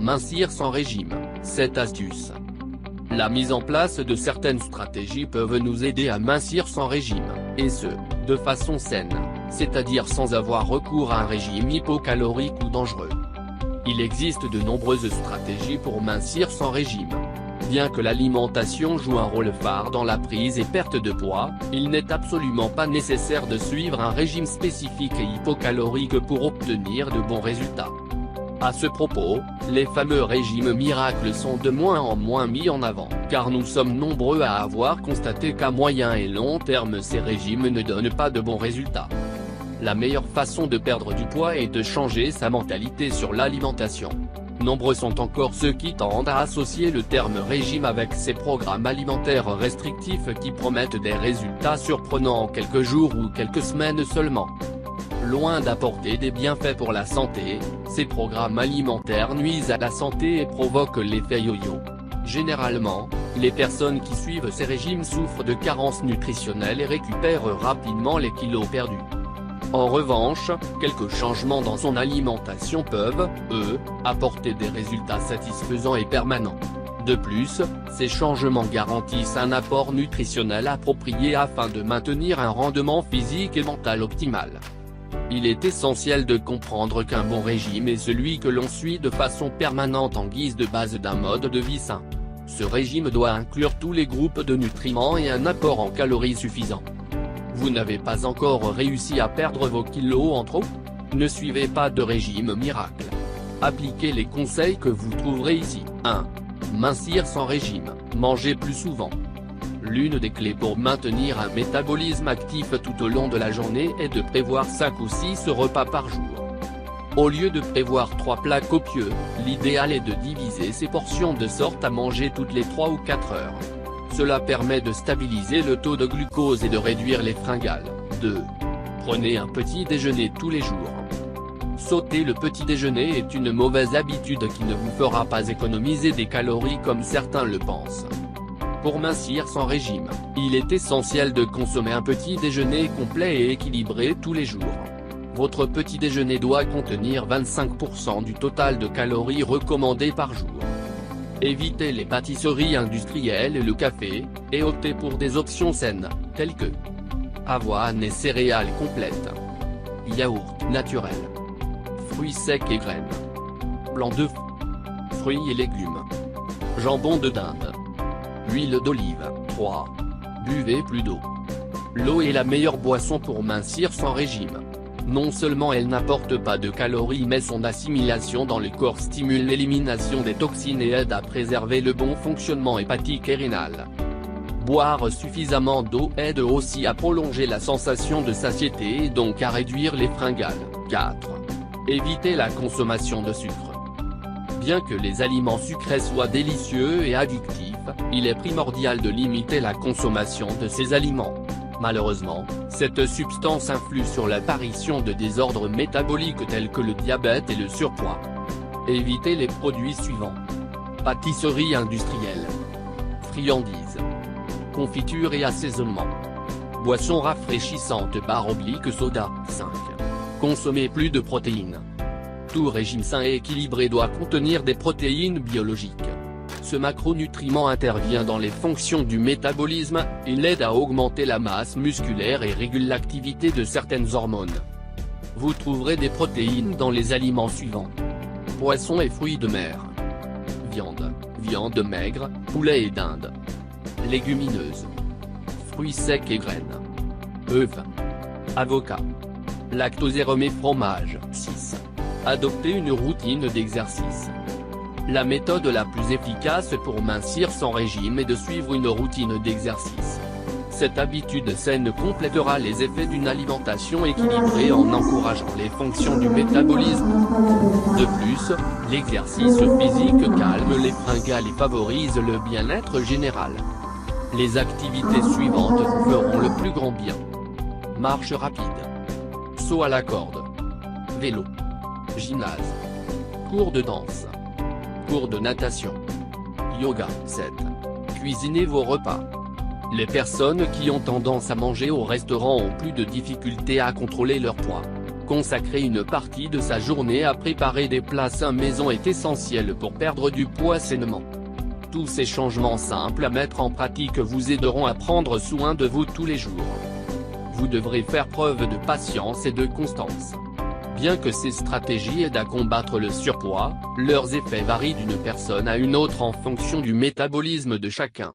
Mincir sans régime, 7 astuces. La mise en place de certaines stratégies peuvent nous aider à mincir sans régime, et ce, de façon saine, c'est-à-dire sans avoir recours à un régime hypocalorique ou dangereux. Il existe de nombreuses stratégies pour mincir sans régime. Bien que l'alimentation joue un rôle phare dans la prise et perte de poids, il n'est absolument pas nécessaire de suivre un régime spécifique et hypocalorique pour obtenir de bons résultats. À ce propos, les fameux régimes miracles sont de moins en moins mis en avant, car nous sommes nombreux à avoir constaté qu'à moyen et long terme ces régimes ne donnent pas de bons résultats. La meilleure façon de perdre du poids est de changer sa mentalité sur l'alimentation. Nombreux sont encore ceux qui tendent à associer le terme régime avec ces programmes alimentaires restrictifs qui promettent des résultats surprenants en quelques jours ou quelques semaines seulement. Loin d'apporter des bienfaits pour la santé, ces programmes alimentaires nuisent à la santé et provoquent l'effet yo-yo. Généralement, les personnes qui suivent ces régimes souffrent de carences nutritionnelles et récupèrent rapidement les kilos perdus. En revanche, quelques changements dans son alimentation peuvent, eux, apporter des résultats satisfaisants et permanents. De plus, ces changements garantissent un apport nutritionnel approprié afin de maintenir un rendement physique et mental optimal. Il est essentiel de comprendre qu'un bon régime est celui que l'on suit de façon permanente en guise de base d'un mode de vie sain. Ce régime doit inclure tous les groupes de nutriments et un apport en calories suffisant. Vous n'avez pas encore réussi à perdre vos kilos en trop? Ne suivez pas de régime miracle. Appliquez les conseils que vous trouverez ici. 1. Mincir sans régime, mangez plus souvent. L'une des clés pour maintenir un métabolisme actif tout au long de la journée est de prévoir 5 ou 6 repas par jour. Au lieu de prévoir 3 plats copieux, l'idéal est de diviser ces portions de sorte à manger toutes les 3 ou 4 heures. Cela permet de stabiliser le taux de glucose et de réduire les fringales. 2. Prenez un petit déjeuner tous les jours. Sauter le petit déjeuner est une mauvaise habitude qui ne vous fera pas économiser des calories comme certains le pensent. Pour mincir sans régime, il est essentiel de consommer un petit déjeuner complet et équilibré tous les jours. Votre petit déjeuner doit contenir 25% du total de calories recommandées par jour. Évitez les pâtisseries industrielles et le café, et optez pour des options saines, telles que avoine et céréales complètes, yaourt naturel, fruits secs et graines, blanc d'œuf, fruits et légumes, jambon de dinde, huile d'olive. 3. Buvez plus d'eau. L'eau est la meilleure boisson pour mincir sans régime. Non seulement elle n'apporte pas de calories mais son assimilation dans le corps stimule l'élimination des toxines et aide à préserver le bon fonctionnement hépatique et rénal. Boire suffisamment d'eau aide aussi à prolonger la sensation de satiété et donc à réduire les fringales. 4. Évitez la consommation de sucre. Bien que les aliments sucrés soient délicieux et addictifs, il est primordial de limiter la consommation de ces aliments. Malheureusement, cette substance influe sur l'apparition de désordres métaboliques tels que le diabète et le surpoids. Évitez les produits suivants. Pâtisserie industrielle, friandises, confitures et assaisonnement, boissons rafraîchissantes /soda. 5. Consommez plus de protéines. Tout régime sain et équilibré doit contenir des protéines biologiques. Ce macronutriment intervient dans les fonctions du métabolisme, il aide à augmenter la masse musculaire et régule l'activité de certaines hormones. Vous trouverez des protéines dans les aliments suivants. Poissons et fruits de mer. Viande maigre, poulet et dinde. Légumineuses. Fruits secs et graines. Œufs. Avocat. Lactosérum et fromage. 6. Adoptez une routine d'exercice. La méthode la plus efficace pour mincir sans régime est de suivre une routine d'exercice. Cette habitude saine complétera les effets d'une alimentation équilibrée en encourageant les fonctions du métabolisme. De plus, l'exercice physique calme les fringales et favorise le bien-être général. Les activités suivantes vous feront le plus grand bien. Marche rapide. Saut à la corde. Vélo. Gymnase. Cours de danse. Cours de natation. Yoga. 7. Cuisinez vos repas. Les personnes qui ont tendance à manger au restaurant ont plus de difficultés à contrôler leur poids. Consacrer une partie de sa journée à préparer des plats sains maison est essentiel pour perdre du poids sainement. Tous ces changements simples à mettre en pratique vous aideront à prendre soin de vous tous les jours. Vous devrez faire preuve de patience et de constance. Bien que ces stratégies aident à combattre le surpoids, leurs effets varient d'une personne à une autre en fonction du métabolisme de chacun.